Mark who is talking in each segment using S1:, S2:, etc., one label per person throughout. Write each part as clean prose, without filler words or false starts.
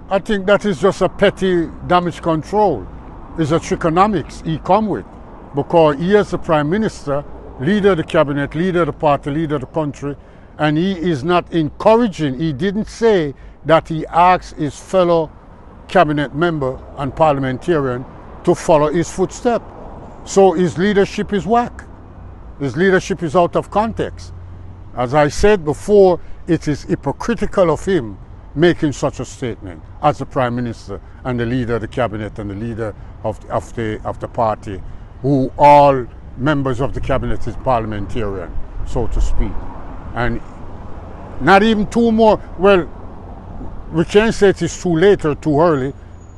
S1: I think that is just a petty damage control. It's a trickonomics he come with, because he is the Prime Minister, leader of the cabinet, leader of the party, leader of the country, and he is not encouraging. He didn't say that he asked his fellow cabinet member and parliamentarian to follow his footsteps. So his leadership is whack. His leadership is out of context. As I said before, it is hypocritical of him making such a statement as the Prime Minister and the leader of the cabinet and the leader of the party, who all members of the cabinet is parliamentarian, so to speak. And not even two more, well, we can't say it is too late or too early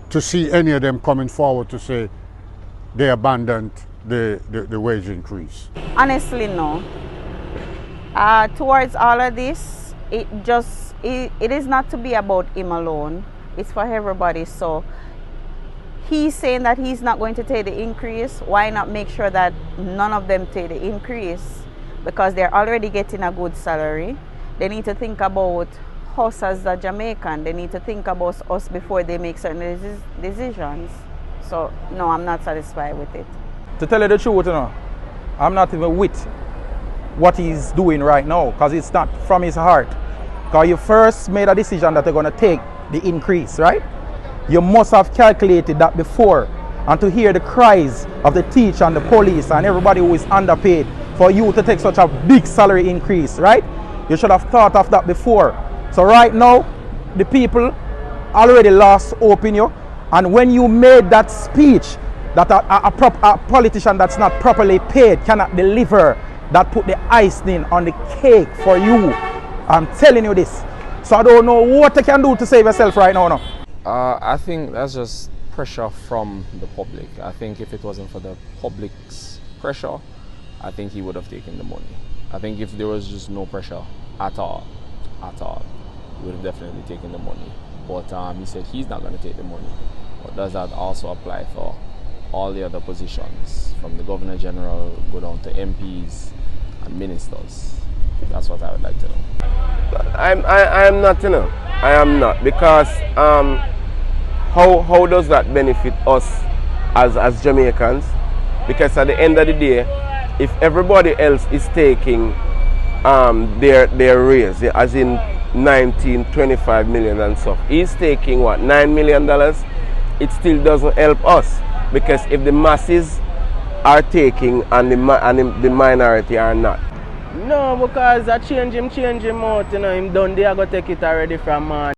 S1: to see any of them coming forward to say they abandoned the wage increase.
S2: Honestly, no. Towards all of this, it is not to be about him alone. It's for everybody. So he's saying that he's not going to take the increase. Why not make sure that none of them take the increase? Because they're already getting a good salary. They need to think about us as a Jamaican. They need to think about us before they make certain decisions. So no, I'm not satisfied with it.
S3: To tell you the truth, I'm not even with what he's doing right now, because it's not from his heart. Because you first made a decision that they're going to take the increase, right? You must have calculated that before. And to hear the cries of the teacher and the police and everybody who is underpaid for you to take such a big salary increase, right? You should have thought of that before. So right now, the people already lost hope in you. And when you made that speech that a politician that's not properly paid cannot deliver, that put the icing on the cake for you. I'm telling you this. So I don't know what you can do to save yourself right now. No?
S4: I think that's just pressure from the public. I think if it wasn't for the public's pressure, I think he would have taken the money. I think if there was just no pressure at all, he would have definitely taken the money. But he said he's not going to take the money. But does that also apply for all the other positions, from the Governor General, go down to MPs and ministers? That's what I would like to know.
S5: I am not, I am not, because how does that benefit us as Jamaicans? Because at the end of the day, if everybody else is taking their raise, as in 19, 25 million and stuff, he's taking what, $9 million? It still doesn't help us, because if the masses are taking and the minority are not.
S6: No, because I change him out, him done, they are going to take it already from